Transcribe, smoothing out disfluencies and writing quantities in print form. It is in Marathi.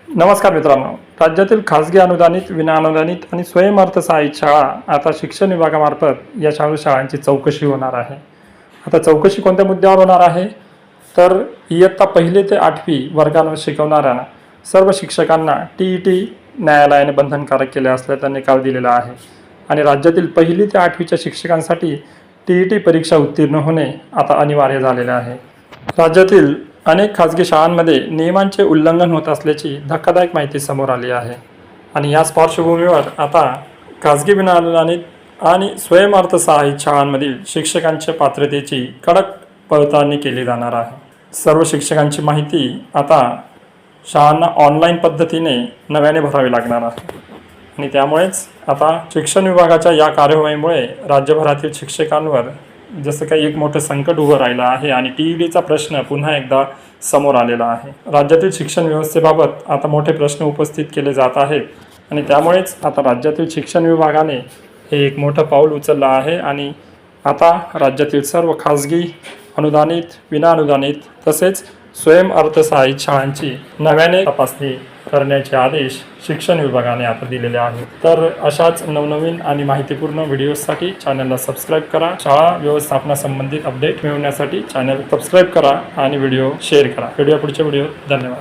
नमस्कार मित्रांनो, राज्यातील खाजगी अनुदानित, विनाअनुदानित आणि स्वयंअर्थसहाय्यित शाळा आता शिक्षण विभागामार्फत या शाळांची चौकशी होणार आहे. आता चौकशी कोणत्या मुद्द्यावर होणार आहे? तर इयत्ता 1 ते 8वी वर्गांवर शिकवणाऱ्या सर्व शिक्षकांना TET न्यायालयाने बंधनकारक केले असल्याचा निकाल दिलेला आहे आणि राज्यातील 1 ते 8वीच्या शिक्षकांसाठी TET परीक्षा उत्तीर्ण होणे आता अनिवार्य झालेले आहे. राज्यातील अनेक खाजगी शाळांमध्ये नियमांचे उल्लंघन होत असल्याची धक्कादायक माहिती समोर आली आहे आणि याच पार्श्वभूमीवर आता खाजगी विनाअनुदानित आणि स्वयंअर्थसहाय्यित शाळांमधील शिक्षकांच्या पात्रतेची कडक पडताळणी केली जाणार आहे. सर्व शिक्षकांची माहिती आता शाळांना ऑनलाईन पद्धतीने नव्याने भरावी लागणार आहे आणि त्यामुळेच आता शिक्षण विभागाच्या या कार्यवाहीमुळे राज्यभरातील शिक्षकांवर जसं काही एक मोठं संकट उभं राहिलं आहे आणि TETचा प्रश्न पुन्हा एकदा समोर आलेला आहे. राज्यातील शिक्षण व्यवस्थेबाबत आता मोठे प्रश्न उपस्थित केले जात आहेत आणि त्यामुळेच आता राज्यातील शिक्षण विभागाने हे एक मोठं पाऊल उचललं आहे आणि आता राज्यातील सर्व खाजगी अनुदानित, विनाअनुदानित तसेच स्वयंअर्थसहाय्यित शाळांची नव्याने तपासणी करण्याचे आदेश शिक्षण विभागाने आता दिलेले आहेत. तर अशाच नवनवीन आणि माहितीपूर्ण व्हिडिओसाठी चॅनलला सबस्क्राईब करा. शाळा व्यवस्थापनासंबंधित अपडेट मिळवण्यासाठी चॅनल सबस्क्राईब करा आणि व्हिडिओ शेअर करा. पुढच्या व्हिडिओ. धन्यवाद.